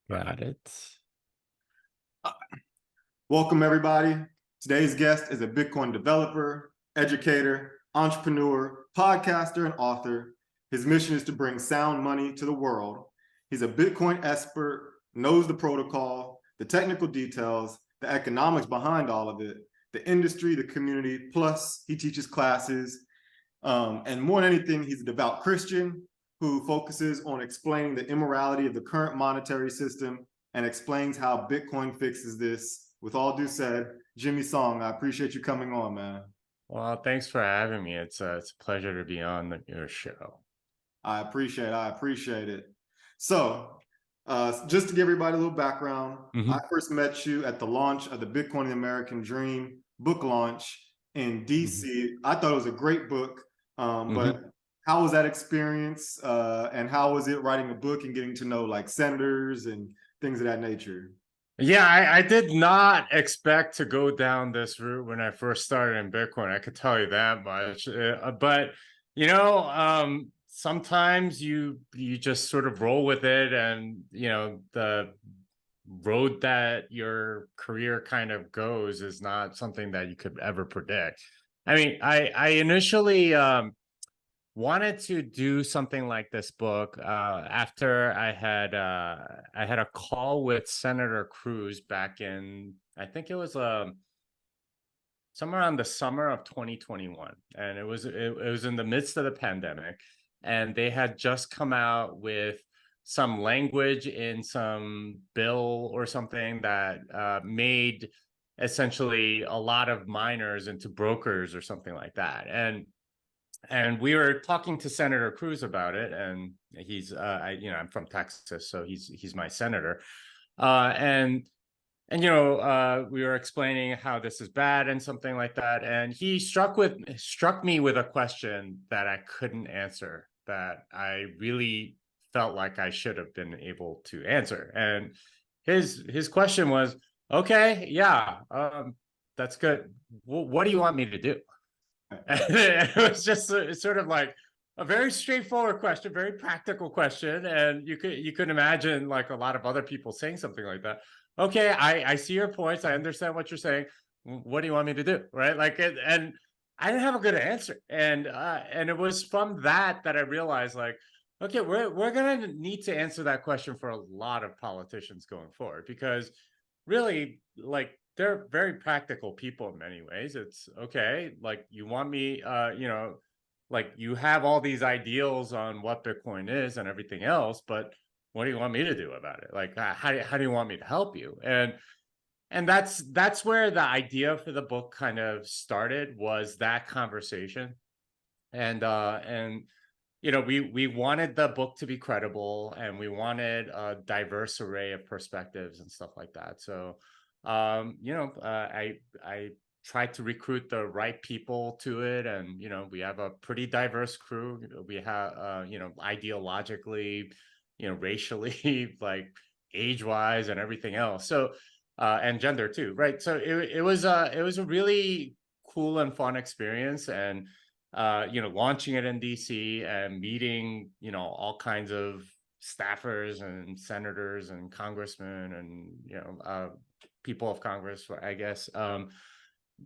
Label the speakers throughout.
Speaker 1: Got it.
Speaker 2: Welcome, everybody. Today's guest is a Bitcoin developer, educator, entrepreneur, podcaster, and author. His mission is to bring sound money to the world. He's a Bitcoin expert, knows the protocol, the technical details, the economics behind all of it, the industry, the community, plus he teaches classes. And more than anything, he's a devout Christian who focuses on explaining the immorality of the current monetary system and explains how Bitcoin fixes this. With all due said, Jimmy Song, I appreciate you coming on, man.
Speaker 1: Well, thanks for having me. It's a pleasure to be on your show.
Speaker 2: I appreciate it. So, just to give everybody a little background, I first met you at the launch of the Bitcoin and the American Dream book launch in DC. I thought it was a great book, but how was that experience? And how was it writing a book and getting to know like senators and things of that nature?
Speaker 1: Yeah, I did not expect to go down this route when I first started in Bitcoin. I could tell you that much. But sometimes you just sort of roll with it, and the road that your career kind of goes is not something that you could ever predict. I mean, I initially wanted to do something like this book after I had a call with Senator Cruz back in, I think it was somewhere around the summer of 2021, and it was in the midst of the pandemic, and they had just come out with some language in some bill or something that made essentially a lot of miners into brokers or something like that. And we were talking to Senator Cruz about it, and he's I'm from Texas, so he's my senator, and we were explaining how this is bad and something like that, and he struck me with a question that I couldn't answer, that I really felt like I should have been able to answer. And his question was, okay, yeah, that's good. Well, what do you want me to do? And it was just sort of like a very straightforward question, very practical question. And you could imagine like a lot of other people saying something like that. Okay, I see your points. I understand what you're saying. What do you want me to do? Right? And I didn't have a good answer. And it was from that I realized, like, okay, we're gonna need to answer that question for a lot of politicians going forward, because really, like, they're very practical people in many ways. It's okay, like, you want me, like, you have all these ideals on what Bitcoin is and everything else, but what do you want me to do about it? Like, how do you want me to help you? And that's where the idea for the book kind of started, was that conversation. And we wanted the book to be credible, and we wanted a diverse array of perspectives and stuff like that. So I tried to recruit the right people to it, and we have a pretty diverse crew. We have ideologically, racially, like, age-wise and everything else. So and gender too, right? So it was a really cool and fun experience, and launching it in DC and meeting all kinds of staffers and senators and congressmen and people of Congress, I guess.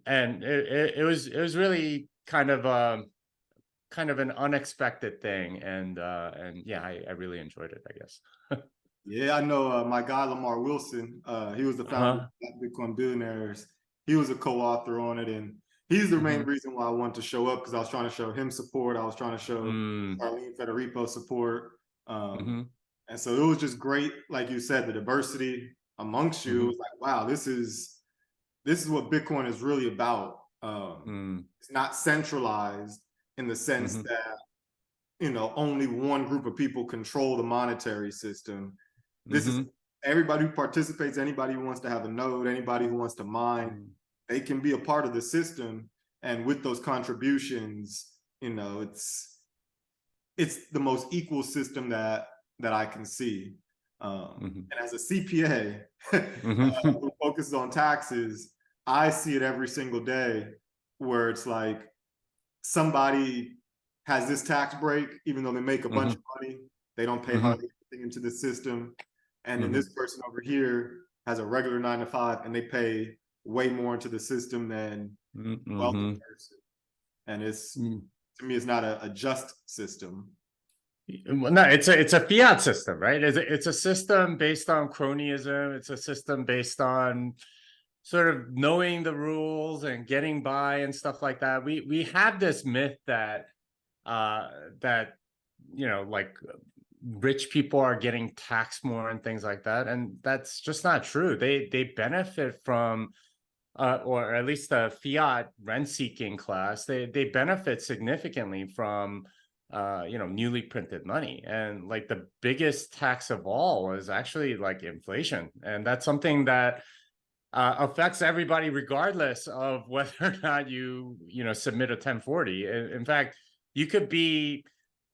Speaker 1: And it was really kind of an unexpected thing, and yeah, I really enjoyed it, I guess.
Speaker 2: Yeah, I know my guy Lamar Wilson. He was the founder of Bitcoin Billionaires. He was a co-author on it, and he's the main reason why I wanted to show up, because I was trying to show him support. I was trying to show Arlene Federico support. And so it was just great, like you said, the diversity amongst you. It was like, wow, this is what Bitcoin is really about. It's not centralized in the sense that only one group of people control the monetary system. This is everybody who participates, anybody who wants to have a node, anybody who wants to mine, they can be a part of the system. And with those contributions, it's the most equal system that I can see. And as a CPA who focuses on taxes, I see it every single day, where it's like somebody has this tax break, even though they make a bunch of money, they don't pay hardly anything into the system. And then this person over here has a regular 9 to 5, and they pay way more into the system than a wealthy person. And it's to me, it's not a just system.
Speaker 1: No, it's a fiat system, right? It's a system based on cronyism. It's a system based on sort of knowing the rules and getting by and stuff like that. We have this myth that that like rich people are getting taxed more and things like that, and that's just not true. They benefit from or at least the fiat rent-seeking class, they benefit significantly from newly printed money. And like the biggest tax of all is actually like inflation, and that's something that affects everybody regardless of whether or not you submit a 1040. In fact, you could be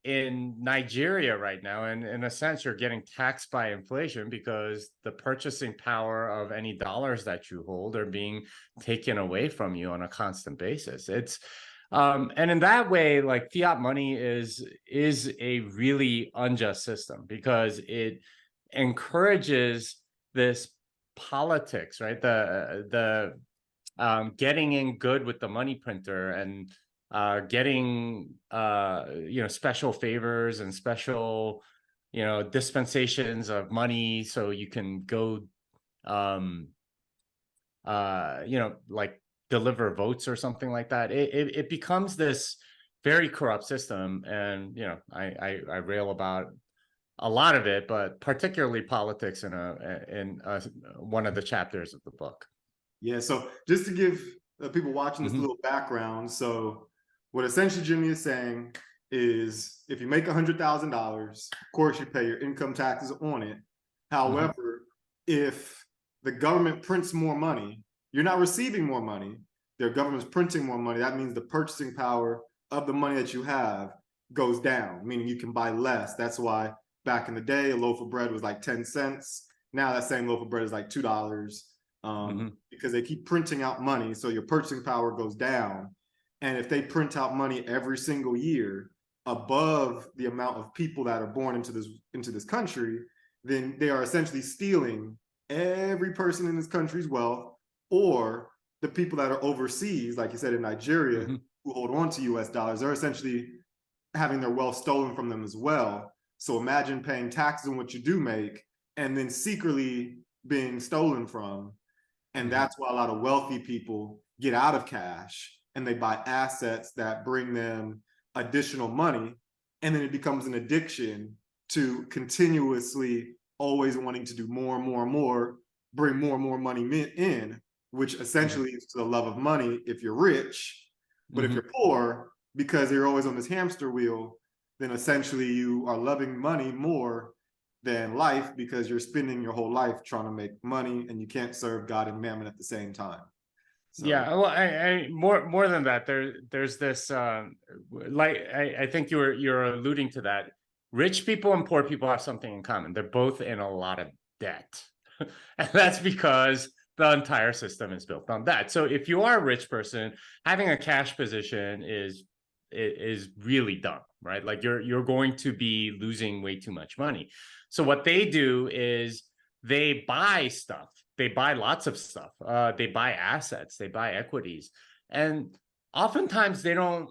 Speaker 1: in Nigeria right now, and in a sense you're getting taxed by inflation because the purchasing power of any dollars that you hold are being taken away from you on a constant basis. It's and in that way, like fiat money is a really unjust system because it encourages this politics, right? The getting in good with the money printer and getting special favors and special dispensations of money so you can go like deliver votes or something like that. It becomes this very corrupt system, and I rail about a lot of it, but particularly politics in one of the chapters of the book.
Speaker 2: Yeah, so just to give people watching this little background, so what essentially Jimmy is saying is if you make $100,000, of course you pay your income taxes on it. However, if the government prints more money, you're not receiving more money. Their government's printing more money. That means the purchasing power of the money that you have goes down, meaning you can buy less. That's why back in the day, a loaf of bread was like 10 cents. Now that same loaf of bread is like $2 because they keep printing out money. So your purchasing power goes down. And if they print out money every single year above the amount of people that are born into this country, then they are essentially stealing every person in this country's wealth, or the people that are overseas, like you said in Nigeria, who hold on to US dollars, are essentially having their wealth stolen from them as well. So imagine paying taxes on what you do make and then secretly being stolen from. And that's why a lot of wealthy people get out of cash and they buy assets that bring them additional money. And then it becomes an addiction to continuously always wanting to do more and more and more, bring more and more money in, which essentially is to the love of money if you're rich. But if you're poor, because you're always on this hamster wheel, then essentially you are loving money more than life because you're spending your whole life trying to make money and you can't serve God and mammon at the same time. So.
Speaker 1: Yeah, well, I more than that, there's this like I think you're alluding to that. Rich people and poor people have something in common. They're both in a lot of debt. And that's because the entire system is built on that. So if you are a rich person, having a cash position is really dumb, right? Like you're going to be losing way too much money. So what they do is they buy stuff. They buy lots of stuff. They buy assets. They buy equities, and oftentimes they don't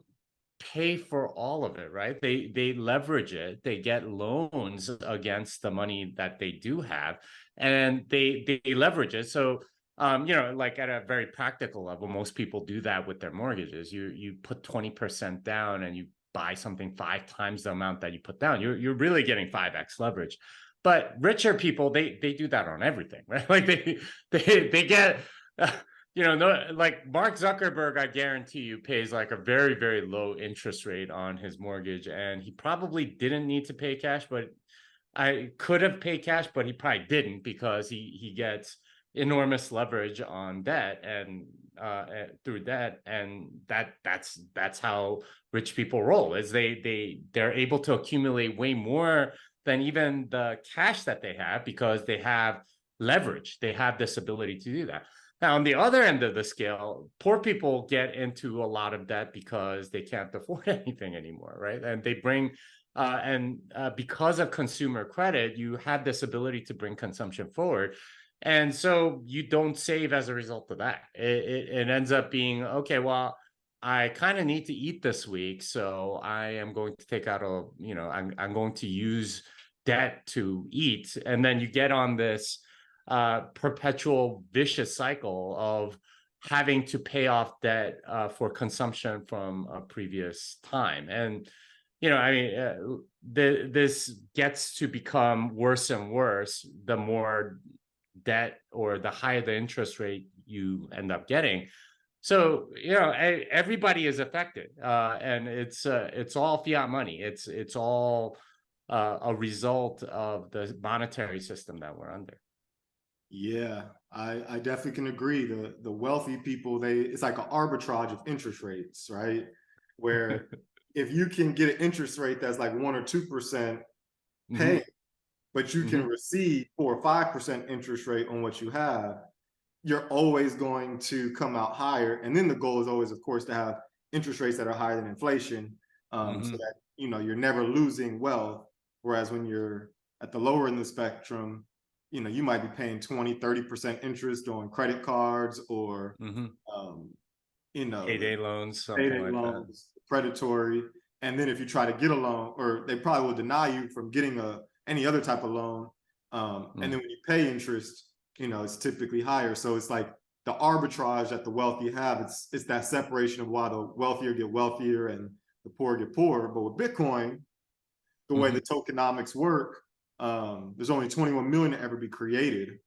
Speaker 1: pay for all of it, right? They leverage it. They get loans against the money that they do have, and they leverage it. So like at a very practical level, most people do that with their mortgages. You put 20% down and you buy something 5 times the amount that you put down. You're really getting 5x leverage. But richer people, they do that on everything, right? Like they get like Mark Zuckerberg, I guarantee you, pays like a very, very low interest rate on his mortgage, and he probably didn't need to pay cash, but I could have paid cash, but he probably didn't because he gets enormous leverage on debt and through debt, and that's how rich people roll. Is they're able to accumulate way more than even the cash that they have because they have leverage. They have this ability to do that. Now, on the other end of the scale, poor people get into a lot of debt because they can't afford anything anymore, right? And they bring And because of consumer credit, you have this ability to bring consumption forward. And so you don't save as a result of that. It ends up being, okay, well, I kind of need to eat this week, so I am going to take out I'm going to use debt to eat. And then you get on this perpetual vicious cycle of having to pay off debt for consumption from a previous time. And I mean, this gets to become worse and worse the more debt or the higher the interest rate you end up getting. So everybody is affected, and it's all fiat money. It's all a result of the monetary system that we're under.
Speaker 2: Yeah, I definitely can agree. The wealthy people, it's like an arbitrage of interest rates, right? Where if you can get an interest rate that's like 1 or 2% pay, but you can receive 4 or 5% interest rate on what you have, you're always going to come out higher. And then the goal is always, of course, to have interest rates that are higher than inflation, so that you're never losing wealth. Whereas when you're at the lower end of the spectrum, you might be paying 20-30% interest on credit cards or
Speaker 1: payday loans, something
Speaker 2: payday
Speaker 1: like
Speaker 2: loans, predatory. And then if you try to get a loan, or they probably will deny you from getting any other type of loan. And then when you pay interest, it's typically higher. So it's like the arbitrage that the wealthy have. It's that separation of why the wealthier get wealthier and the poor get poorer. But with Bitcoin, the way the tokenomics work, there's only 21 million to ever be created.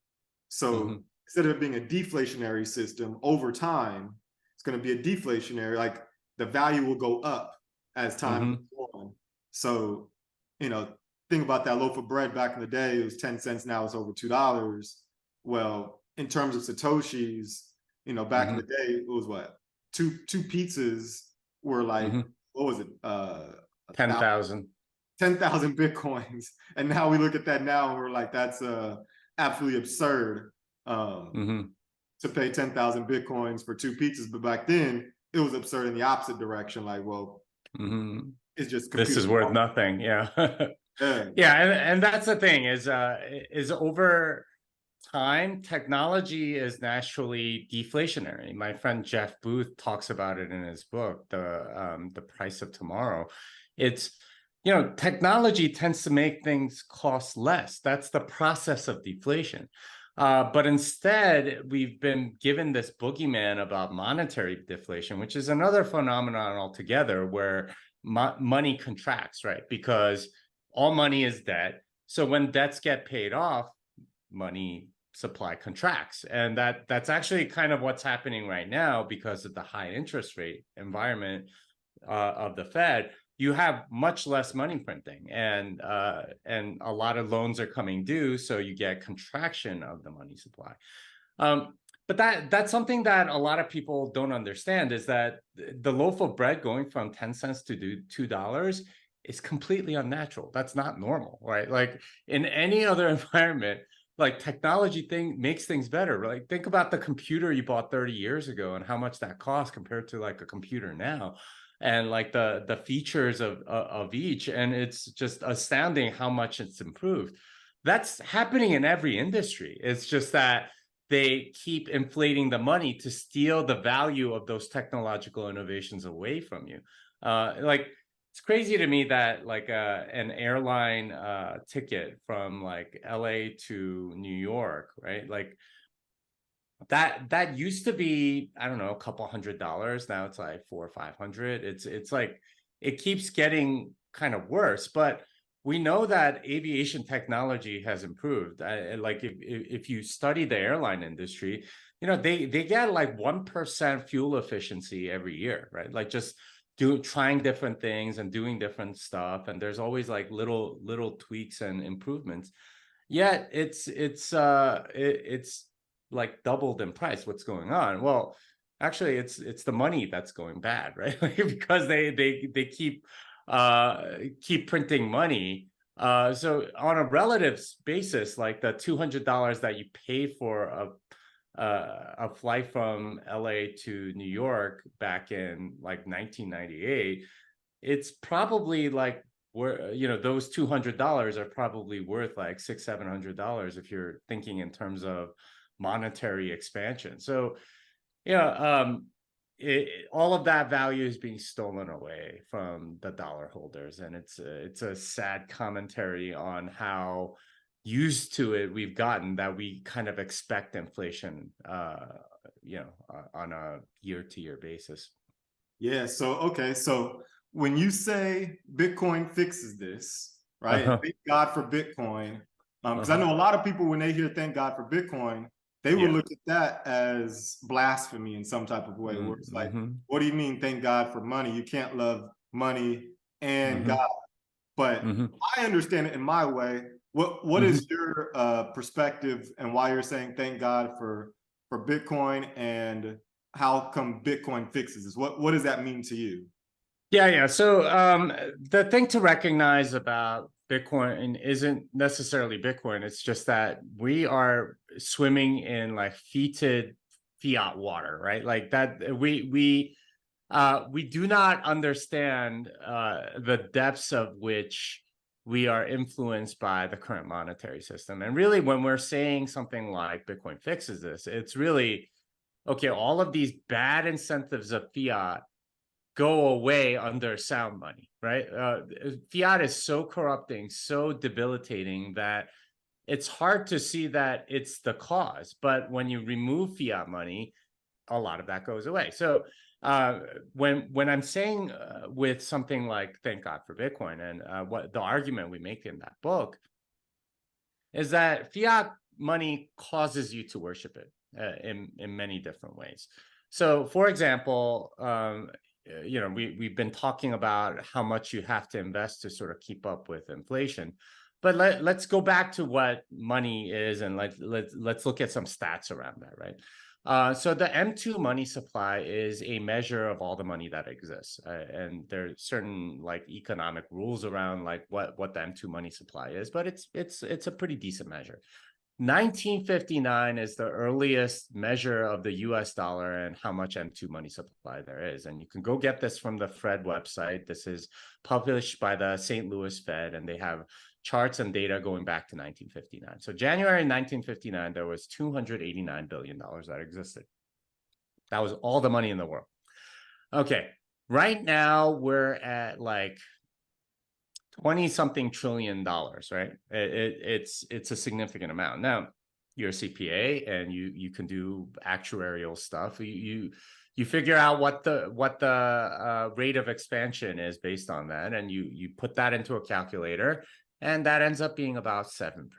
Speaker 2: So instead of it being a deflationary system, over time, it's going to be a deflationary. Like the value will go up as time goes on. So, think about that loaf of bread back in the day, it was 10 cents, now it's over $2. Well, in terms of Satoshis, back in the day, it was what? Two pizzas were like, what was it?
Speaker 1: 10,000.
Speaker 2: 10,000 Bitcoins. And now we look at that now and we're like, that's absolutely absurd to pay 10,000 Bitcoins for 2 pizzas. But back then, it was absurd in the opposite direction. Like, well, it's just
Speaker 1: this is worth nothing. Yeah.
Speaker 2: Yeah.
Speaker 1: And that's the thing is over time, technology is naturally deflationary. My friend Jeff Booth talks about it in his book, The Price of Tomorrow. It's, technology tends to make things cost less. That's the process of deflation. But instead, we've been given this boogeyman about monetary deflation, which is another phenomenon altogether, where money contracts, right? Because all money is debt. So when debts get paid off, money supply contracts. And that's actually kind of what's happening right now because of the high interest rate environment of the Fed. You have much less money printing, and a lot of loans are coming due, so you get contraction of the money supply. But that's something that a lot of people don't understand, is that the loaf of bread going from 10 cents to $2 is completely unnatural. That's not normal, right? Like in any other environment, like technology makes things better. Like think about the computer you bought 30 years ago and how much that cost compared to like a computer now, and like the features of each. And it's just astounding how much it's improved. That's happening in every industry. It's just that they keep inflating the money to steal the value of those technological innovations away from you. Like it's crazy to me that like an airline ticket from like LA to New York, right? Like that used to be, I don't know, a couple $100. Now it's like $400 or $500. It's like it keeps getting kind of worse. But we know that aviation technology has improved. Like if you study the airline industry, they get like 1% fuel efficiency every year, right? Like just trying different things and doing different stuff, and there's always like little tweaks and improvements. Yet it's like doubled in price. What's going on? Well, actually, it's the money that's going bad, right? Because they keep printing money. So on a relative basis, like the $200 that you pay for a flight from LA to New York back in like 1998, it's probably like those $200 are probably worth like $600-700 if you're thinking in terms of monetary expansion. So all of that value is being stolen away from the dollar holders, and it's a sad commentary on how used to it we've gotten, that we kind of expect inflation on a year-to-year basis.
Speaker 2: Yeah. So, okay. So when you say Bitcoin fixes this, right? And thank God for Bitcoin. Because I know a lot of people, when they hear thank God for Bitcoin, they will look at that as blasphemy in some type of way, where it's like, what do you mean thank God for money? You can't love money and God. But I understand it in my way. What is your perspective, and why you're saying thank God for Bitcoin, and how come Bitcoin fixes this? What does that mean to you?
Speaker 1: Yeah. So the thing to recognize about Bitcoin isn't necessarily Bitcoin. It's just that we are swimming in like fiat water, right? Like that we do not understand the depths of which we are influenced by the current monetary system. And really, when we're saying something like Bitcoin fixes this, it's really, okay, all of these bad incentives of fiat go away under sound money, right? Fiat is so corrupting, so debilitating, that it's hard to see that it's the cause. But when you remove fiat money, a lot of that goes away. So when I'm saying with something like thank God for Bitcoin, and what the argument we make in that book is that fiat money causes you to worship it in many different ways. So, for example, we've been talking about how much you have to invest to sort of keep up with inflation. But let's go back to what money is, and let's look at some stats around that, right? So the M2 money supply is a measure of all the money that exists, and there are certain like economic rules around like what the M2 money supply is, but it's a pretty decent measure. 1959 is the earliest measure of the US dollar and how much M2 money supply there is. And you can go get this from the Fed website. This is published by the St. Louis Fed, and they have charts and data going back to 1959. So January 1959, there was $289 billion that existed. That was all the money in the world. Okay, right now we're at like 20-something trillion dollars, right? It's a significant amount. Now, you're a CPA and you can do actuarial stuff. You figure out what the rate of expansion is based on that, and you put that into a calculator, and that ends up being about 7%,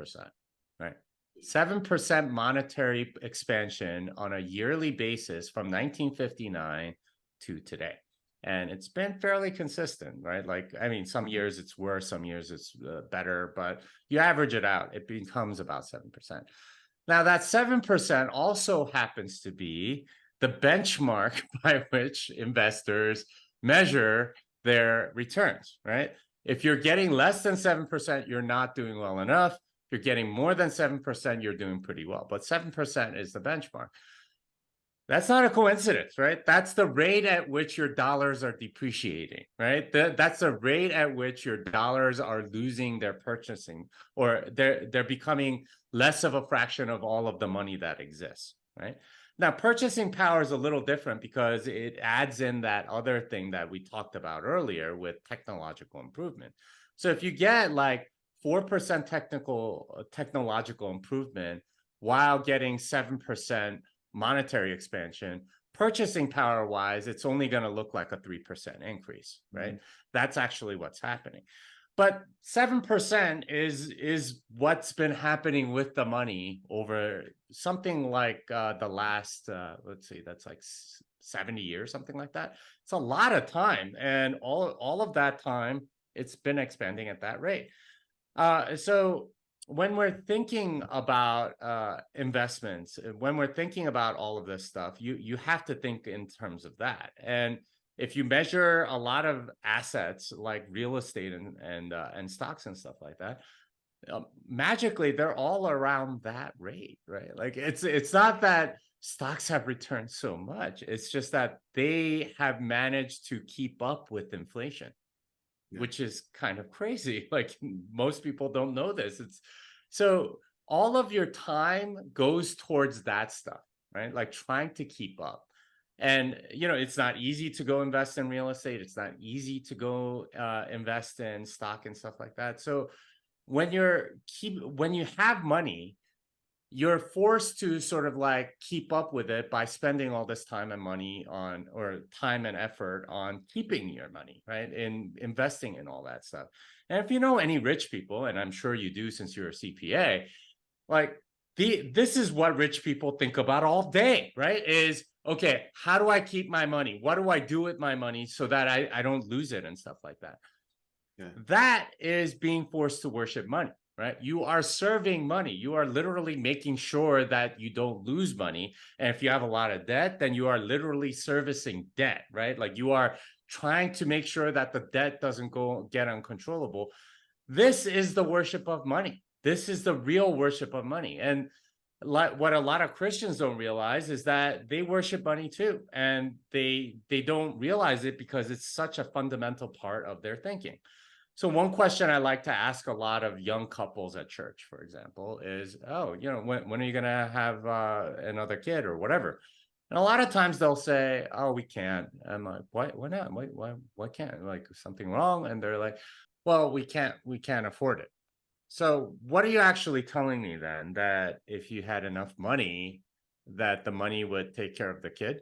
Speaker 1: right? 7% monetary expansion on a yearly basis from 1959 to today. And it's been fairly consistent, right? Like, I mean, some years it's worse, some years it's better, but you average it out, it becomes about 7%. Now, that 7% also happens to be the benchmark by which investors measure their returns, right? If you're getting less than 7%, you're not doing well enough. If you're getting more than 7%, you're doing pretty well. But 7% is the benchmark. That's not a coincidence, right? That's the rate at which your dollars are depreciating, right? That's the rate at which your dollars are losing their purchasing, or they're becoming less of a fraction of all of the money that exists, right? Now, purchasing power is a little different because it adds in that other thing that we talked about earlier with technological improvement. So if you get like 4% technological improvement while getting 7% monetary expansion, purchasing power wise, it's only going to look like a 3% increase, right? That's actually what's happening. But 7% is what's been happening with the money over something like the last, let's see, that's like 70 years, something like that. It's a lot of time. And all of that time, it's been expanding at that rate. So when we're thinking about investments, when we're thinking about all of this stuff, you have to think in terms of that. And if you measure a lot of assets like real estate and stocks and stuff like that, magically they're all around that rate, right? Like it's not that stocks have returned so much. It's just that they have managed to keep up with inflation. which is kind of crazy. Like most people don't know this. It's so all of your time goes towards that stuff, right? Like trying to keep up. And, it's not easy to go invest in real estate. It's not easy to go invest in stock and stuff like that. So when you have money, you're forced to sort of like keep up with it by spending all this time and money on, or time and effort on keeping your money, right? And investing in all that stuff. And if you know any rich people, and I'm sure you do since you're a CPA, like this is what rich people think about all day, right? Is, okay, how do I keep my money? What do I do with my money so that I don't lose it and stuff like that? Yeah. That is being forced to worship money. Right? You are serving money. You are literally making sure that you don't lose money. And if you have a lot of debt, then you are literally servicing debt, right? Like you are trying to make sure that the debt doesn't get uncontrollable. This is the worship of money. This is the real worship of money. And what a lot of Christians don't realize is that they worship money too. And they don't realize it because it's such a fundamental part of their thinking. So one question I like to ask a lot of young couples at church, for example, is, oh, when are you going to have another kid or whatever? And a lot of times they'll say, oh, we can't. I'm like, why not? Why can't? Like something wrong? And they're like, well, we can't afford it. So what are you actually telling me then? That if you had enough money, that the money would take care of the kid?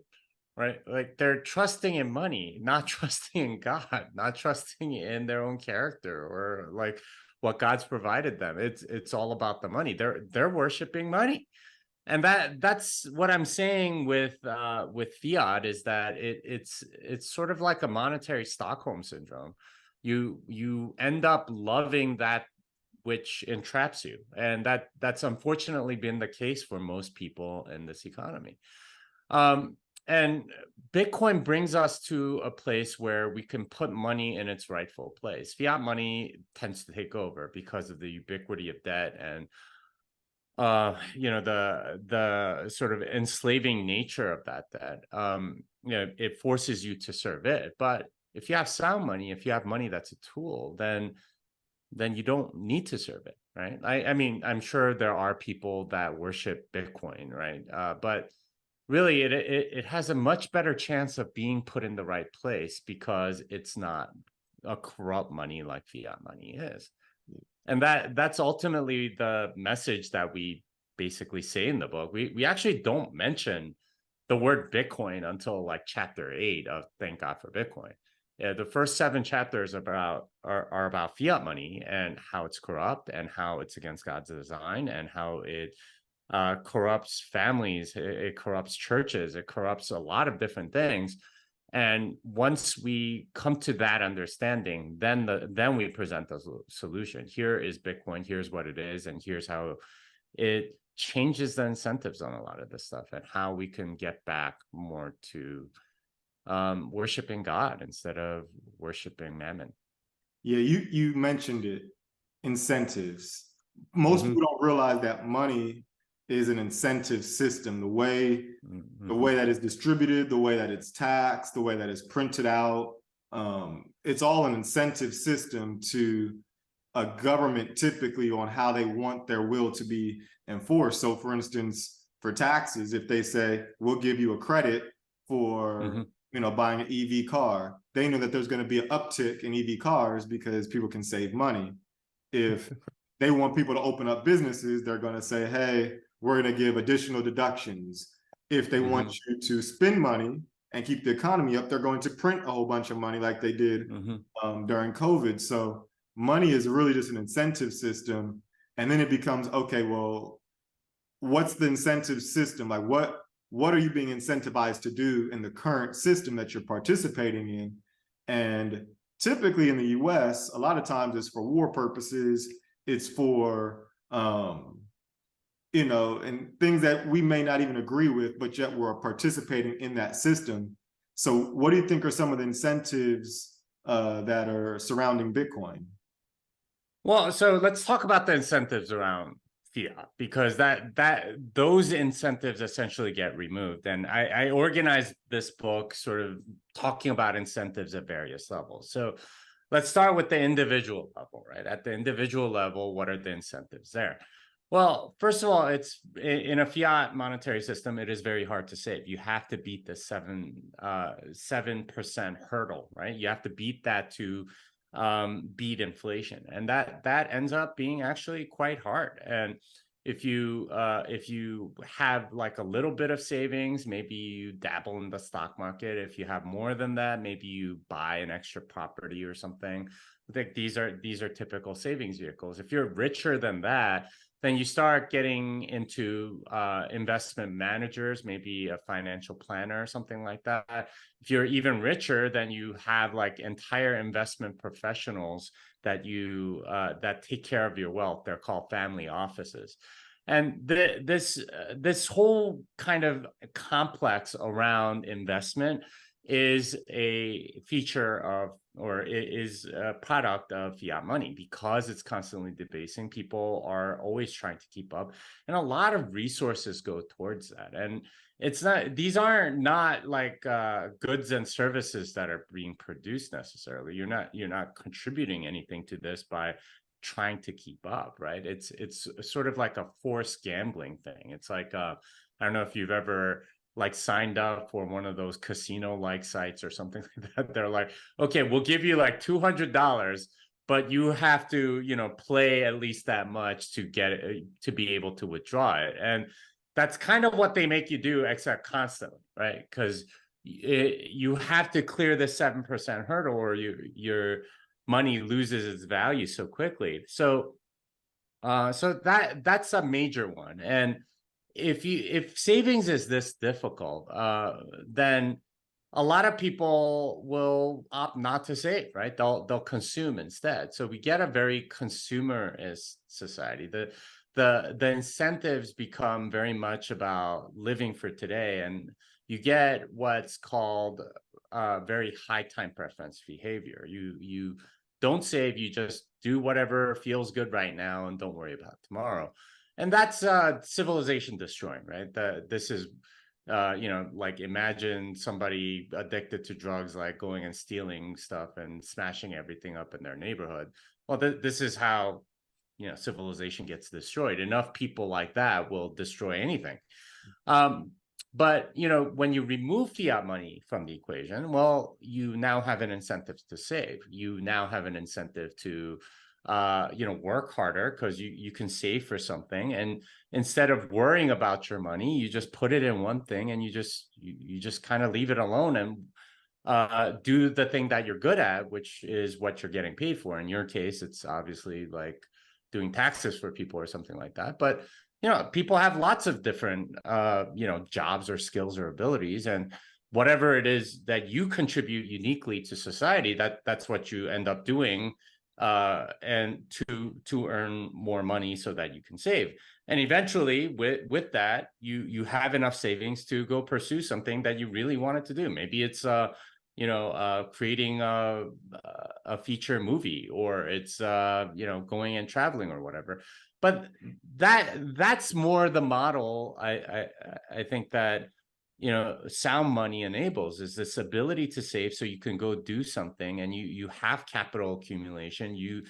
Speaker 1: Right? Like they're trusting in money, not trusting in God, not trusting in their own character or like what God's provided them. It's all about the money. They're worshiping money. And that's what I'm saying with fiat, is that it's sort of like a monetary Stockholm syndrome. You end up loving that which entraps you. And that's unfortunately been the case for most people in this economy. And Bitcoin brings us to a place where we can put money in its rightful place. Fiat money tends to take over because of the ubiquity of debt and the sort of enslaving nature of that debt. It forces you to serve it. But if you have sound money, if you have money that's a tool, then you don't need to serve it, right? I mean, I'm sure there are people that worship Bitcoin, right? But really, it has a much better chance of being put in the right place because it's not a corrupt money like fiat money is. And that's ultimately the message that we basically say in the book. We actually don't mention the word Bitcoin until like chapter 8 of Thank God for Bitcoin. Yeah, the first 7 chapters are about fiat money and how it's corrupt and how it's against God's design and how it corrupts families, it corrupts churches, it corrupts a lot of different things. And once we come to that understanding, then we present the solution. Here is Bitcoin, here's what it is, and here's how it changes the incentives on a lot of this stuff and how we can get back more to worshiping God instead of worshiping mammon.
Speaker 2: Yeah, you mentioned it, incentives. Most people don't realize that money is an incentive system. The way that it's distributed, the way that it's taxed, the way that it's printed out, it's all an incentive system to a government, typically on how they want their will to be enforced. So for instance, for taxes, if they say, we'll give you a credit for buying an EV car, they know that there's going to be an uptick in EV cars because people can save money. If they want people to open up businesses, they're going to say, hey, we're going to give additional deductions. If they want you to spend money and keep the economy up, they're going to print a whole bunch of money like they did during COVID. So money is really just an incentive system. And then it becomes, okay, well, what's the incentive system? Like what are you being incentivized to do in the current system that you're participating in? And typically in the US, a lot of times it's for war purposes. It's for, and things that we may not even agree with, but yet we're participating in that system. So what do you think are some of the incentives that are surrounding Bitcoin?
Speaker 1: Well, so let's talk about the incentives around fiat, because those incentives essentially get removed. And I organized this book sort of talking about incentives at various levels. So let's start with the individual level, right? At the individual level, what are the incentives there? Well, first of all, it's in a fiat monetary system, it is very hard to save. You have to beat the 7% hurdle, right? You have to beat that to beat inflation, and that ends up being actually quite hard. And if you have like a little bit of savings, maybe you dabble in the stock market. If you have more than that, maybe you buy an extra property or something. I think these are typical savings vehicles. If you're richer than that, then you start getting into investment managers, maybe a financial planner or something like that. If you're even richer, then you have like entire investment professionals that that take care of your wealth. They're called family offices. And this whole kind of complex around investment is a feature of, or is a product of fiat money, because it's constantly debasing. People are always trying to keep up, and a lot of resources go towards that. And it's not, these are not like goods and services that are being produced necessarily. You're not contributing anything to this by trying to keep up, right? It's sort of like a forced gambling thing. It's like I don't know if you've ever like signed up for one of those casino like sites or something like that. They're like, okay, we'll give you like $200, but you have to, you know, play at least that much to get it, to be able to withdraw it. And that's kind of what they make you do, except constantly, right? Because you have to clear the 7% hurdle, or your money loses its value so quickly. So that's a major one. And if savings is this difficult, then a lot of people will opt not to save, right? They'll consume instead. So we get a very consumerist society. The incentives become very much about living for today, and you get what's called very high time preference behavior. You don't save, you just do whatever feels good right now and don't worry about tomorrow. And that's civilization destroying, right? This is you know, like imagine somebody addicted to drugs, like going and stealing stuff and smashing everything up in their neighborhood. Well, this is how, you know, civilization gets destroyed. Enough people like that will destroy anything. But, you know, when you remove fiat money from the equation, well, you now have an incentive to save. You now have an incentive to, you know, work harder, because you can save for something. And instead of worrying about your money, you just put it in one thing, and you just kind of leave it alone and do the thing that you're good at, which is what you're getting paid for. In your case, it's obviously like doing taxes for people or something like that. But you know, people have lots of different you know, jobs or skills or abilities, and whatever it is that you contribute uniquely to society, that's what you end up doing, and to earn more money so that you can save. And eventually with that, you have enough savings to go pursue something that you really wanted to do. Maybe it's you know, creating a feature movie, or it's you know, going and traveling or whatever. But that's more the model I think that, you know, sound money enables, is this ability to save so you can go do something, and you have capital accumulation. You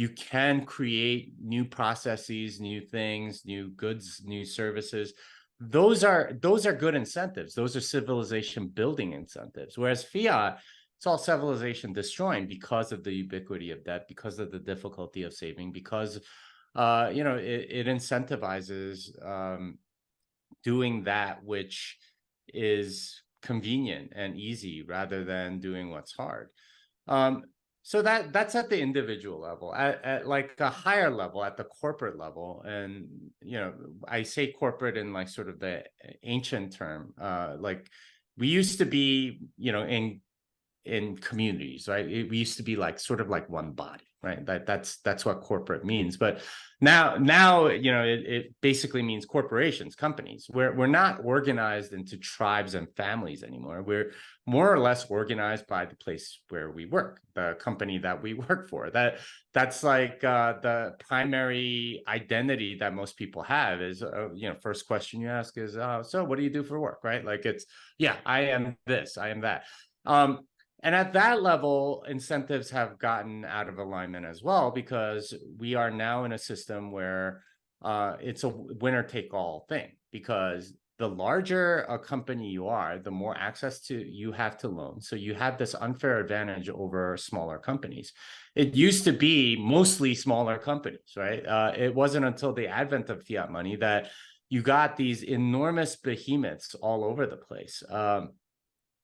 Speaker 1: can create new processes, new things, new goods, new services. Those are good incentives. Those are civilization building incentives. Whereas fiat, it's all civilization destroying, because of the ubiquity of debt, because of the difficulty of saving, because you know, it incentivizes doing that which is convenient and easy, rather than doing what's hard. So that's at the individual level. At like a higher level, at the corporate level, and you know, I say corporate in like sort of the ancient term, like we used to be, you know, in communities, right? We used to be like sort of like one body, right? That's what corporate means. But now you know, it basically means corporations, companies. We're not organized into tribes and families anymore. We're more or less organized by the place where we work, the company that we work for. That's like the primary identity that most people have is, you know, first question you ask is, so what do you do for work, right? Like it's, yeah, I am this, I am that. And at that level, incentives have gotten out of alignment as well, because we are now in a system where it's a winner take all thing, because the larger a company you are, the more access to you have to loans. So you have this unfair advantage over smaller companies. It used to be mostly smaller companies, right? It wasn't until the advent of fiat money that you got these enormous behemoths all over the place.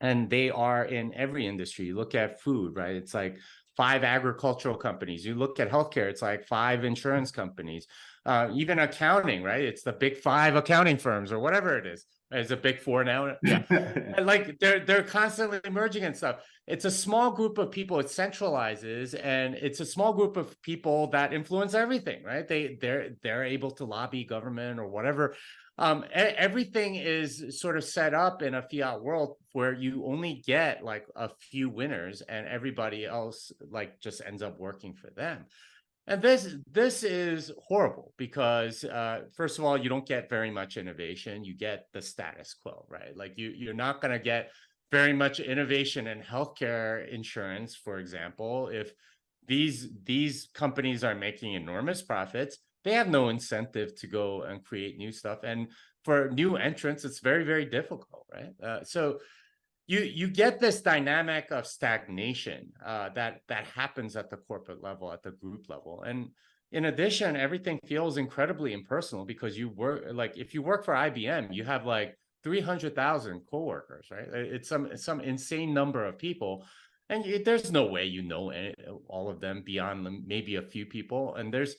Speaker 1: And they are in every industry. You look at food, right? It's like 5 agricultural companies. You look at healthcare, it's like 5 insurance companies. Even accounting, right? It's the big 5 accounting firms or whatever it is. It's a big 4 now. Yeah. And like they're constantly merging and stuff. It's a small group of people. It centralizes, and it's a small group of people that influence everything, right? They're able to lobby government or whatever. Everything is sort of set up in a fiat world where you only get like a few winners, and everybody else like just ends up working for them. And this is horrible, because first of all, you don't get very much innovation. You get the status quo, right? Like you're not going to get very much innovation in healthcare insurance, for example. If these companies are making enormous profits, they have no incentive to go and create new stuff. And for new entrants, it's very, very difficult, right? So you get this dynamic of stagnation that happens at the corporate level, at the group level. And in addition, everything feels incredibly impersonal, because you work, like if you work for IBM, you have like 300,000 coworkers, right? It's some insane number of people. And there's no way you know all of them beyond maybe a few people. And there's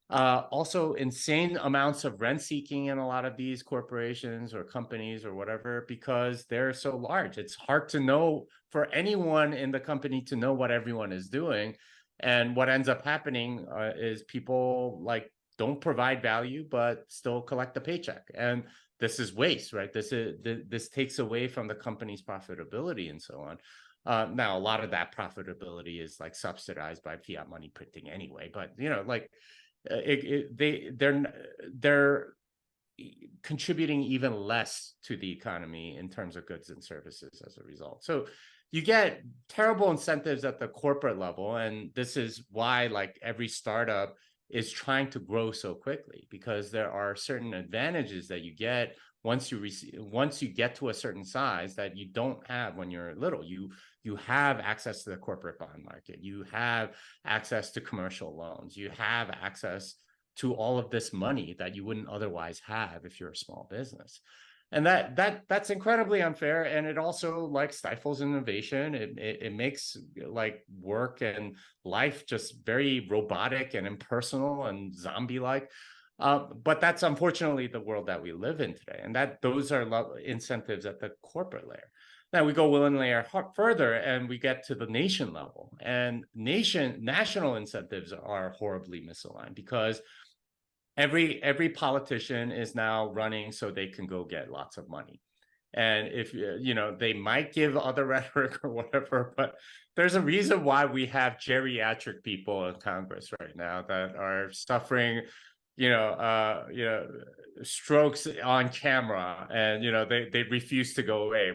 Speaker 1: also insane amounts of rent seeking in a lot of these corporations or companies or whatever, because they're so large. It's hard to know for anyone in the company to know what everyone is doing. And what ends up happening is people like don't provide value, but still collect a paycheck. And this is waste, right? This takes away from the company's profitability and so on. Now, a lot of that profitability is like subsidized by fiat money printing anyway, but you know, like they're contributing even less to the economy in terms of goods and services as a result. So you get terrible incentives at the corporate level, and this is why like every startup is trying to grow so quickly, because there are certain advantages that you get once you get to a certain size that you don't have when you're little. You have access to the corporate bond market. You have access to commercial loans. You have access to all of this money that you wouldn't otherwise have if you're a small business. And that's incredibly unfair. And it also like stifles innovation. It makes like work and life just very robotic and impersonal and zombie-like. But that's unfortunately the world that we live in today. And those are incentives at the corporate layer. Now we go one layer further and we get to the nation level, and national incentives are horribly misaligned, because every politician is now running so they can go get lots of money. And if you know, they might give other rhetoric or whatever, but there's a reason why we have geriatric people in Congress right now that are suffering strokes on camera, and they refuse to go away.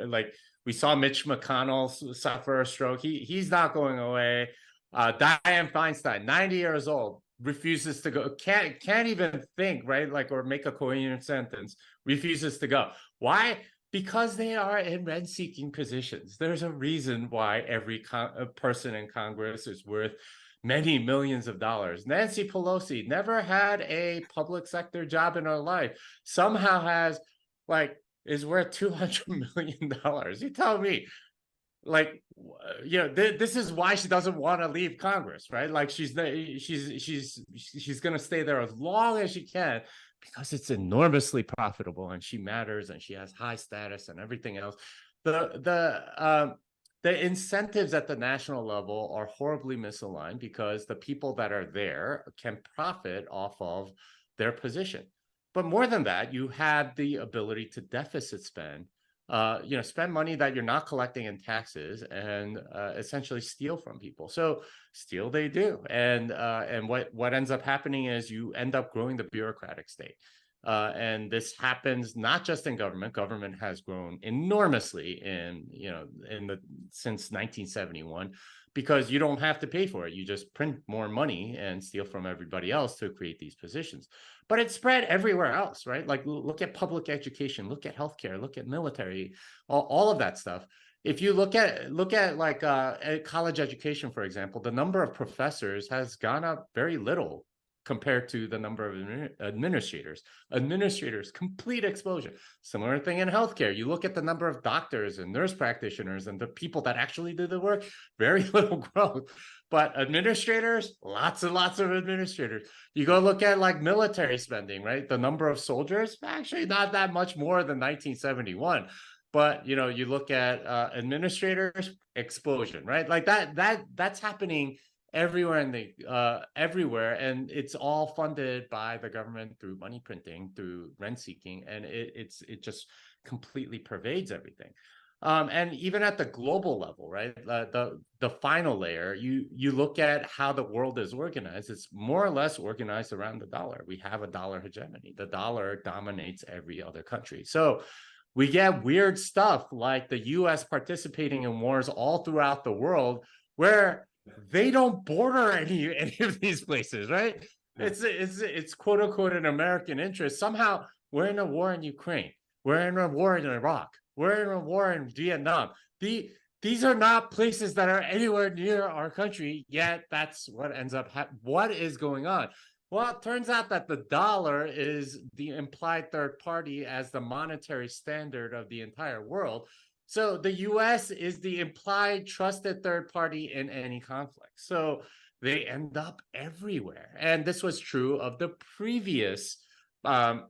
Speaker 1: Like we saw Mitch McConnell suffer a stroke. He's not going away. Dianne Feinstein, 90 years old, refuses to go, can't even think, right? Like, or make a coherent sentence, refuses to go. Why? Because they are in rent-seeking positions. There's a reason why every person in Congress is worth many millions of dollars. Nancy Pelosi never had a public sector job in her life. Somehow is worth $200 million. You tell me. Like, this is why she doesn't want to leave Congress, right? Like she's going to stay there as long as she can, because it's enormously profitable and she matters and she has high status and everything else. The incentives at the national level are horribly misaligned, because the people that are there can profit off of their position. But more than that, you have the ability to deficit spend, spend money that you're not collecting in taxes, and essentially steal from people. So steal they do, and what ends up happening is you end up growing the bureaucratic state. And this happens not just in government. Government has grown enormously since 1971, because you don't have to pay for it. You just print more money and steal from everybody else to create these positions. But it's spread everywhere else, right? Like, look at public education, look at healthcare, look at military, all of that stuff. If you look at like college education, for example, the number of professors has gone up very little compared to the number of administrators. Administrators, complete explosion. Similar thing in healthcare. You look at the number of doctors and nurse practitioners and the people that actually do the work, very little growth. But administrators, lots and lots of administrators. You go look at like military spending, right? The number of soldiers, actually not that much more than 1971. But you look at administrators, explosion, right? Like that's happening everywhere everywhere, and it's all funded by the government through money printing, through rent seeking, and it just completely pervades everything. And even at the global level, right? The final layer, you look at how the world is organized. It's more or less organized around the dollar. We have a dollar hegemony. The dollar dominates every other country. So we get weird stuff like the US participating in wars all throughout the world where they don't border any of these places, right? It's quote unquote an American interest. Somehow we're in a war in Ukraine. We're in a war in Iraq. We're in a war in Vietnam. These are not places that are anywhere near our country, yet that's what ends up what is going on? Well, it turns out that the dollar is the implied third party as the monetary standard of the entire world. So the US is the implied trusted third party in any conflict. So they end up everywhere. And this was true of the previous global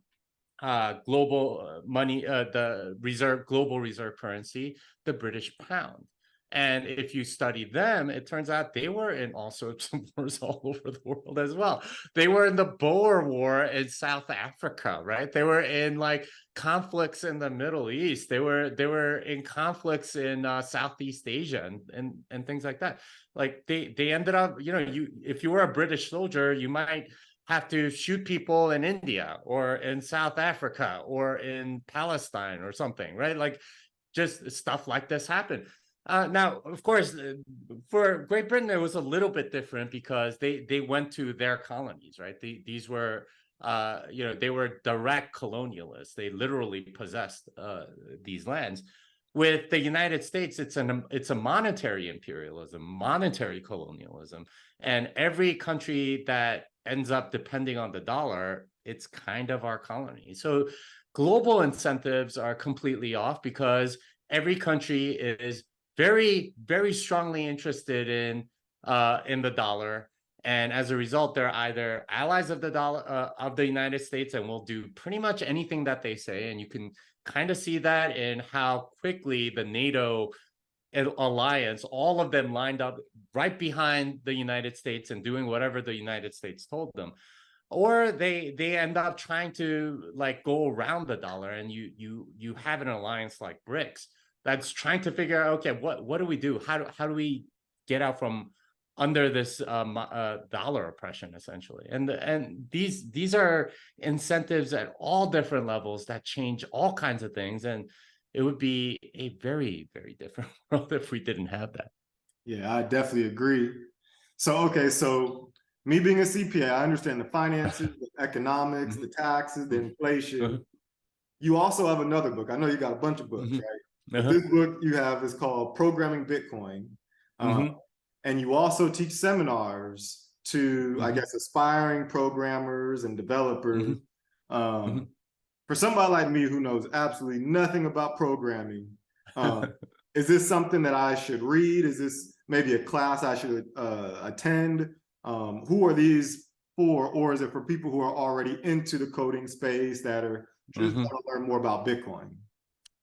Speaker 1: money, the global reserve currency, the British pound. And if you study them, it turns out they were in all sorts of wars all over the world as well. They were in the Boer War in South Africa, right? They were in like conflicts in the Middle East. They were in conflicts in Southeast Asia and things like that. Like they ended up, if you were a British soldier, you might have to shoot people in India or in South Africa or in Palestine or something, right? Like just stuff like this happened. Now, of course, for Great Britain, it was a little bit different because they went to their colonies, right? These were, they were direct colonialists. They literally possessed these lands. With the United States, it's a monetary imperialism, monetary colonialism, and every country that ends up depending on the dollar, it's kind of our colony. So global incentives are completely off because every country is very, very strongly interested in the dollar, and as a result, they're either allies of the dollar of the United States and will do pretty much anything that they say. And you can kind of see that in how quickly the NATO alliance, all of them lined up right behind the United States and doing whatever the United States told them. Or they end up trying to like go around the dollar, and you have an alliance like BRICS that's trying to figure out, okay, what do we do? How do we get out from under this dollar oppression, essentially? And these are incentives at all different levels that change all kinds of things, and it would be a very, very different world if we didn't have that.
Speaker 2: Yeah, I definitely agree. So, okay, so me being a CPA, I understand the finances, the economics, the taxes, the inflation. You also have another book. I know you got a bunch of books, right? But this book you have is called Programming Bitcoin. And you also teach seminars to, I guess, aspiring programmers and developers. For somebody like me who knows absolutely nothing about programming, is this something that I should read? Is this maybe a class I should attend? Who are these for? Or is it for people who are already into the coding space that are just want to learn more about Bitcoin?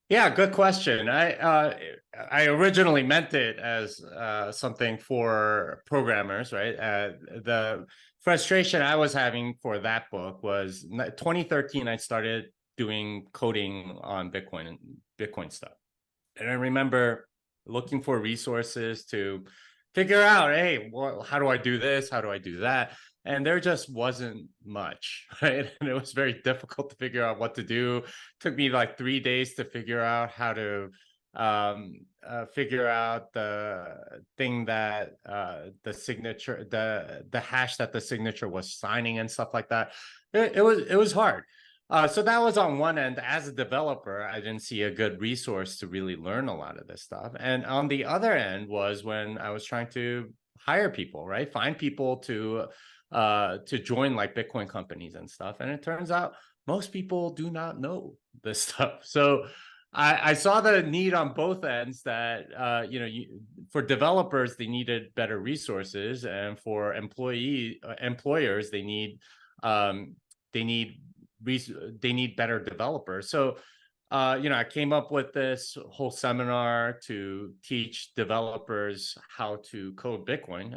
Speaker 1: Yeah, good question. I originally meant it as something for programmers, right? The frustration I was having for that book was 2013. I started doing coding on Bitcoin and Bitcoin stuff, and I remember looking for resources to figure out, hey, how do I do this? How do I do that? and there just wasn't much, right? And it was very difficult to figure out what to do. It took me like 3 days to figure out how to figure out the thing that the signature, the hash that the signature was signing and stuff like that. It was hard. So that was on one end. As a developer, I didn't see a good resource to really learn a lot of this stuff. And on the other end was when I was trying to hire people, right? Find people to join like Bitcoin companies and stuff. And it turns out most people do not know this stuff. So I saw the need on both ends that for developers they needed better resources, and for employers they need they need they need better developers. So I came up with this whole seminar to teach developers how to code Bitcoin,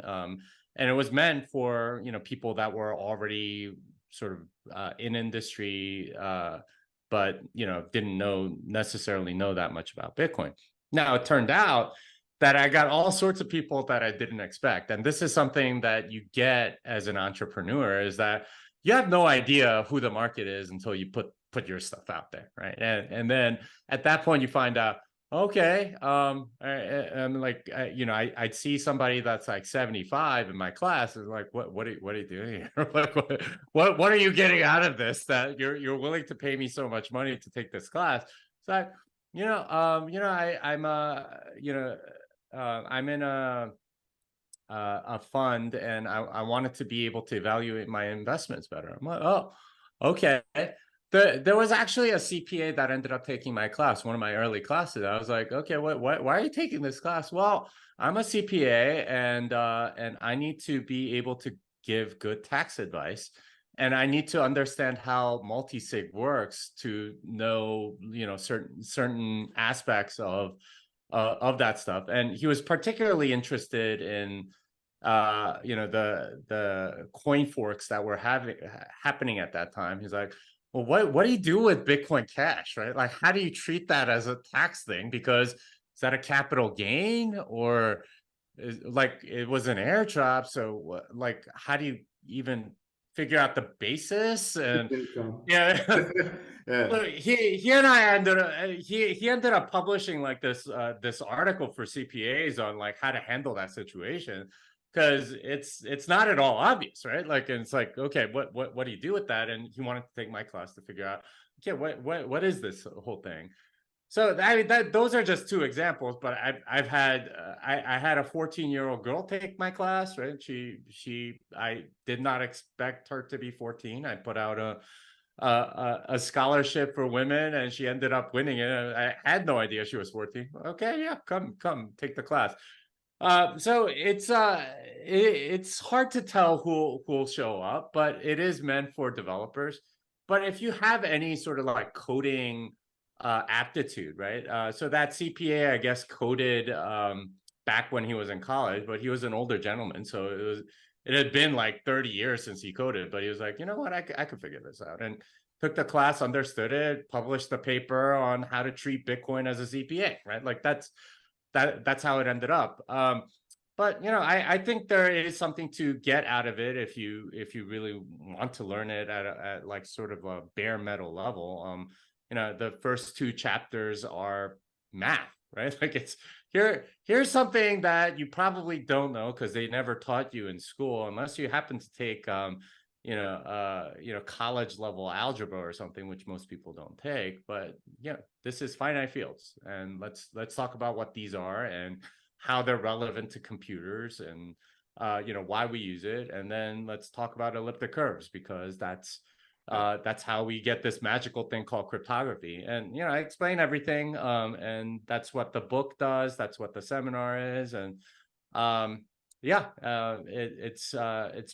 Speaker 1: and it was meant for people that were already sort of in industry, but didn't necessarily know that much about Bitcoin. Now it turned out that I got all sorts of people that I didn't expect, and this is something that you get as an entrepreneur, is that you have no idea who the market is until you put your stuff out there, right? And then at that point you find out, okay, I'm like, I'd see somebody that's like 75 in my class, is like, what are you doing here? Like, what are you getting out of this, that you're willing to pay me so much money to take this class? It's like, I'm in a fund, and I wanted to be able to evaluate my investments better. I'm like, oh, okay. There was actually a CPA that ended up taking my class, one of my early classes. I was like, okay, why are you taking this class? Well, I'm a CPA, and I need to be able to give good tax advice, and I need to understand how multi-sig works to know, certain aspects of that stuff. And he was particularly interested in the coin forks that were happening at that time. He's like, well, what do you do with Bitcoin Cash, right? Like, how do you treat that as a tax thing? Because is that a capital gain, or like it was an airdrop? So like, how do you even figure out the basis? And yeah.
Speaker 2: Yeah.
Speaker 1: He and I ended up he ended up publishing like this article for CPAs on like how to handle that situation, because it's not at all obvious, right? Like, and it's like, okay, what do you do with that? And he wanted to take my class to figure out, okay, what is this whole thing? So those are just two examples, but I've had I had a 14-year-old girl take my class, right? I did not expect her to be 14. I put out a scholarship for women, and she ended up winning it. I had no idea she was 14. Okay, yeah, come take the class. So it's hard to tell who'll show up, but it is meant for developers. But if you have any sort of like coding aptitude, right? So that CPA, I guess, coded back when he was in college, but he was an older gentleman, so it had been like 30 years since he coded, but he was like, you know what, I could figure this out, and took the class, understood it, published the paper on how to treat Bitcoin as a CPA, right? Like that's how it ended up. But I think there is something to get out of it if you really want to learn it at like sort of a bare metal level. The first two chapters are math, right? Like, it's here's something that you probably don't know because they never taught you in school, unless you happen to take college level algebra or something, which most people don't take. But this is finite fields, and let's talk about what these are and how they're relevant to computers, and why we use it. And then let's talk about elliptic curves, because that's how we get this magical thing called cryptography. And I explain everything, and that's what the book does, that's what the seminar is. And it's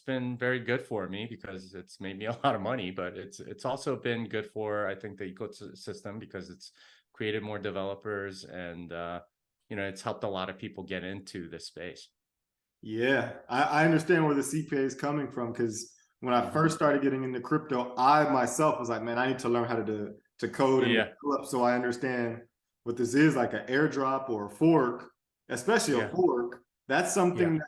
Speaker 1: been very good for me, because it's made me a lot of money, but it's also been good for, I think, the ecosystem, because it's created more developers, and it's helped a lot of people get into this space.
Speaker 2: Yeah, I understand where the CPA is coming from, because when I first started getting into crypto, I myself was like, man, I need to learn how to code and develop, so I understand what this is, like an airdrop or a fork, especially a fork. That's something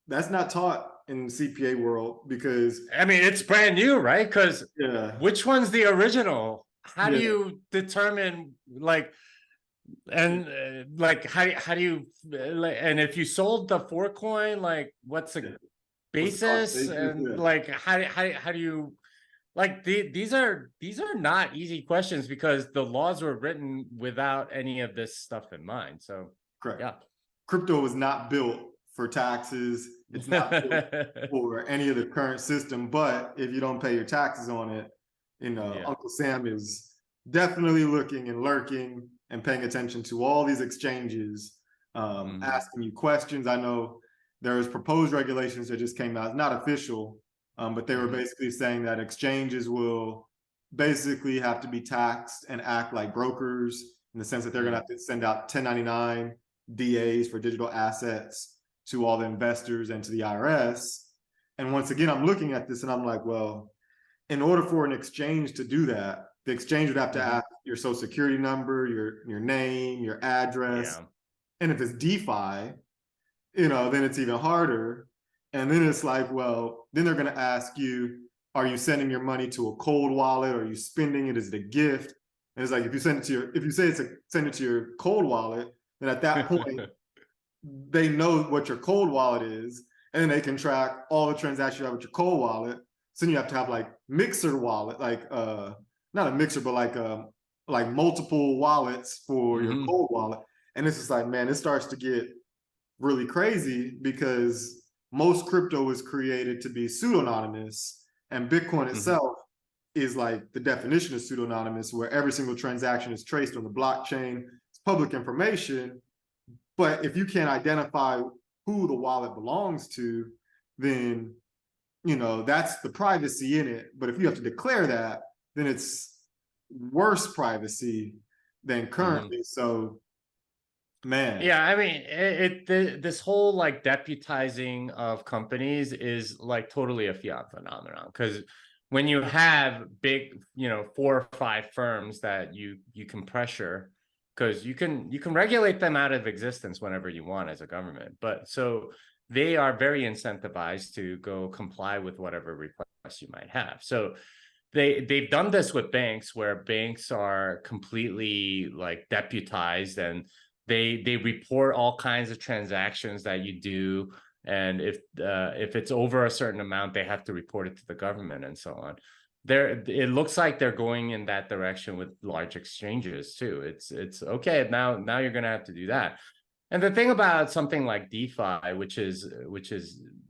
Speaker 2: that's not taught in CPA world because
Speaker 1: I mean, it's brand new, right? Because
Speaker 2: yeah,
Speaker 1: which one's the original? How do
Speaker 2: yeah,
Speaker 1: you determine like, and like how do you like, and if you sold the 4 coin, like what's the
Speaker 2: what's the cost
Speaker 1: basis,
Speaker 2: basis?
Speaker 1: and
Speaker 2: Yeah,
Speaker 1: like how do you like these are not easy questions because the laws were written without any of this stuff in mind. So
Speaker 2: correct.
Speaker 1: yeah.
Speaker 2: Crypto is not built for taxes. It's not built for any of the current system. But if you don't pay your taxes on it,
Speaker 1: Yeah.
Speaker 2: Uncle Sam is definitely looking and lurking and paying attention to all these exchanges, asking you questions. I know there was proposed regulations that just came out, not official, but they were basically saying that exchanges will basically have to be taxed and act like brokers in the sense that they're going to have to send out 1099 DAs for digital assets to all the investors and to the IRS. And once again, I'm looking at this and I'm like, well, in order for an exchange to do that, the exchange would have to ask your social security number, your name, your address.
Speaker 1: Yeah.
Speaker 2: And if it's DeFi, then it's even harder. And then it's like, well, then they're going to ask you, are you sending your money to a cold wallet? Are you spending it? Is it a gift? And it's like, if you send it to if you say send it to your cold wallet, then at that point, they know what your cold wallet is, and then they can track all the transactions you have with your cold wallet. So then you have to have like mixer wallet, like not a mixer, but like multiple wallets for your cold wallet. And it's just like, man, it starts to get really crazy because most crypto is created to be pseudonymous, and Bitcoin itself is like the definition of pseudonymous, where every single transaction is traced on the blockchain. It's public information. But if you can't identify who the wallet belongs to, then, that's the privacy in it. But if you have to declare that, then it's worse privacy than currently. So, man.
Speaker 1: Yeah, I mean, this whole like deputizing of companies is like totally a Fiat phenomenon, because when you have big, 4 or 5 firms that you can pressure, because you can regulate them out of existence whenever you want as a government, but so they are very incentivized to go comply with whatever requests you might have. So they've done this with banks, where banks are completely like deputized, and they report all kinds of transactions that you do, and if it's over a certain amount, they have to report it to the government and so on. It looks like they're going in that direction with large exchanges too. It's okay, now you're going to have to do that. And the thing about something like DeFi, which is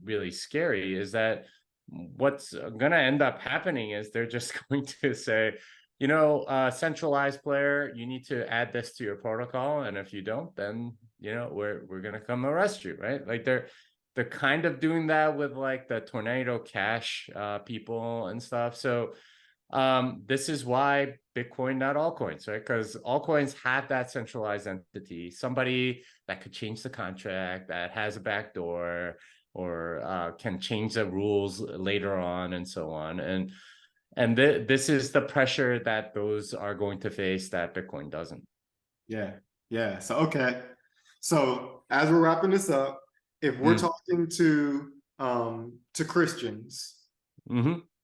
Speaker 1: really scary, is that what's going to end up happening is they're just going to say, centralized player, you need to add this to your protocol, and if you don't, then we're going to come arrest you, right? Like they're kind of doing that with like the Tornado Cash people and stuff. So this is why Bitcoin, not altcoins, right? Because altcoins have that centralized entity, somebody that could change the contract, that has a backdoor, or can change the rules later on, and so on. And this is the pressure that those are going to face that Bitcoin doesn't.
Speaker 2: Yeah. So, okay. So as we're wrapping this up, if we're talking to Christians,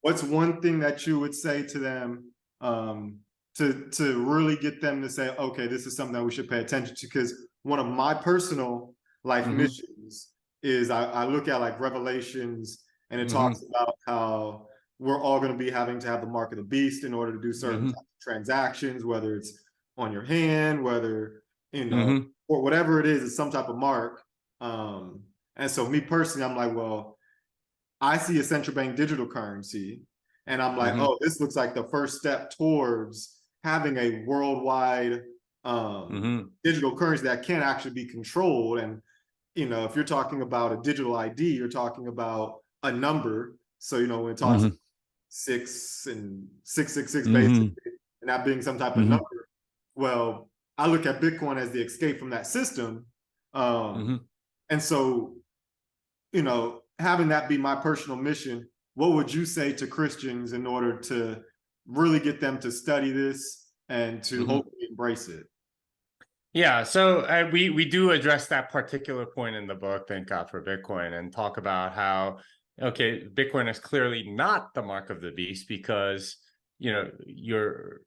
Speaker 2: what's one thing that you would say to them to really get them to say, okay, this is something that we should pay attention to? Because one of my personal life missions is I look at like Revelations, and it talks about how we're all going to be having to have the mark of the beast in order to do certain types of transactions, whether it's on your hand, whether, or whatever it is, it's some type of mark. And so me personally, I'm like, well, I see a central bank digital currency, and I'm like, oh, this looks like the first step towards having a worldwide digital currency that can actually be controlled. And, if you're talking about a digital ID, you're talking about a number. So, when it talks 6 and 666 basically, and that being some type of number, well, I look at Bitcoin as the escape from that system. And so, having that be my personal mission, what would you say to Christians in order to really get them to study this and to hopefully embrace it?
Speaker 1: Yeah, so we do address that particular point in the book, Thank God for Bitcoin, and talk about how okay, Bitcoin is clearly not the mark of the beast because, it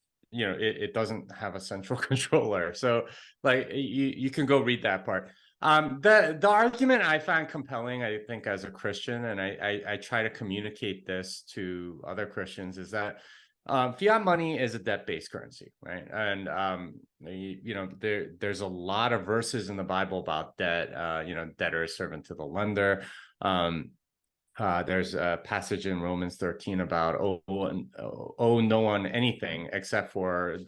Speaker 1: doesn't have a central controller. So like you can go read that part. The argument I find compelling, I think, as a Christian, and I try to communicate this to other Christians, is that fiat money is a debt-based currency, right? And there's a lot of verses in the Bible about debt. Debtor is servant to the lender. There's a passage in Romans 13 about owe no one anything except for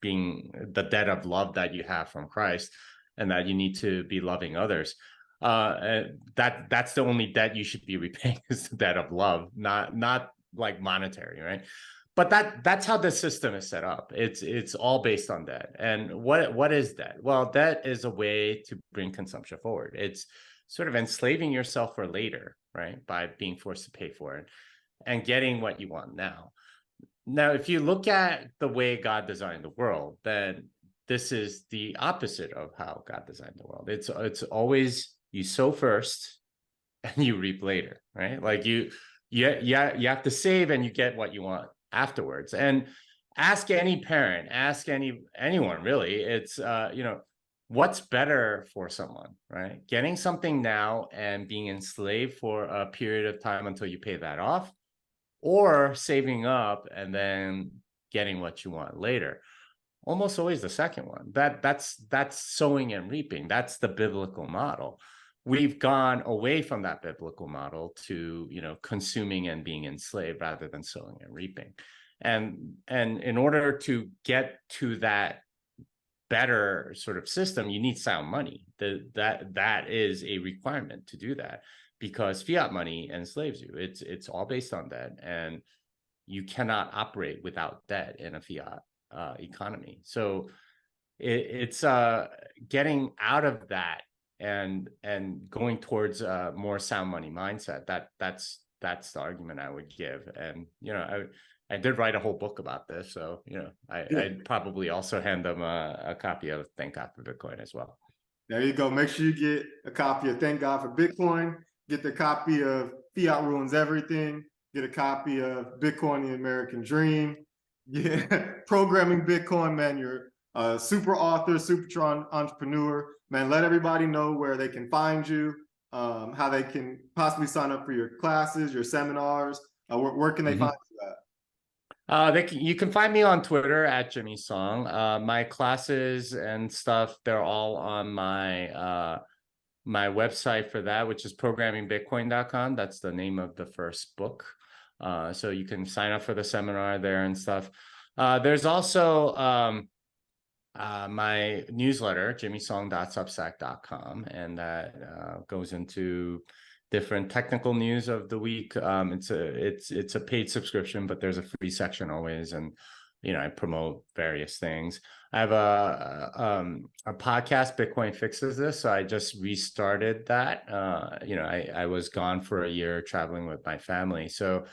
Speaker 1: being the debt of love that you have from Christ, and that you need to be loving others. That's the only debt you should be repaying, is the debt of love, not like monetary, right? But that's how the system is set up. It's all based on debt. And what is debt? Well, debt is a way to bring consumption forward. It's sort of enslaving yourself for later, right? By being forced to pay for it and getting what you want now. Now, if you look at the way God designed the world, then this is the opposite of how God designed the world. It's always you sow first and you reap later, right? Like you have to save and you get what you want afterwards. And ask any parent, ask anyone really. It's what's better for someone, right? Getting something now and being enslaved for a period of time until you pay that off, or saving up and then getting what you want later. Almost always the second one. That's sowing and reaping. That's the biblical model. We've gone away from that biblical model to, consuming and being enslaved rather than sowing and reaping. And in order to get to that better sort of system, you need sound money. That is a requirement to do that, because fiat money enslaves you. It's all based on debt, and you cannot operate without debt in a fiat economy. So it's getting out of that and going towards a more sound money mindset. That's the argument I would give. And I did write a whole book about this, so I'd probably also hand them a copy of Thank God for Bitcoin as well.
Speaker 2: There you go. Make sure you get a copy of Thank God for Bitcoin. Get the copy of Fiat Ruins Everything. Get a copy of Bitcoin, the American Dream. Yeah, Programming Bitcoin, man. You're a super author, super entrepreneur, man. Let everybody know where they can find you, how they can possibly sign up for your classes, your seminars. Where can they find you at?
Speaker 1: You can find me on Twitter at Jimmy Song. My classes and stuff, they're all on my my website for that, which is programmingbitcoin.com. That's the name of the first book. So you can sign up for the seminar there and stuff. There's also my newsletter, jimmysong.substack.com, and that goes into different technical news of the week. It's a paid subscription, but there's a free section always, and I promote various things. I have a podcast, Bitcoin Fixes This, so I just restarted that. I was gone for a year traveling with my family, so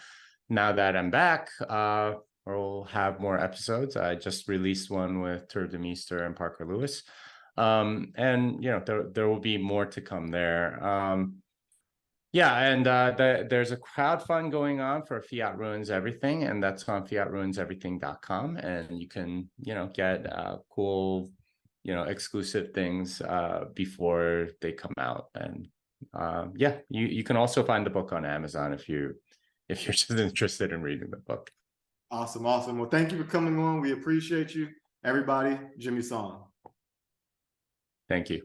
Speaker 1: now that I'm back, we'll have more episodes. I just released one with Tur de Meester and Parker Lewis, and there will be more to come there. Yeah, and there's a crowdfund going on for Fiat Ruins Everything, and that's on fiatruinseverything.com, and you can get cool exclusive things before they come out. And yeah, you can also find the book on Amazon if you're just interested in reading the book.
Speaker 2: Awesome. Well, thank you for coming on. We appreciate you, everybody. Jimmy Song.
Speaker 1: Thank you.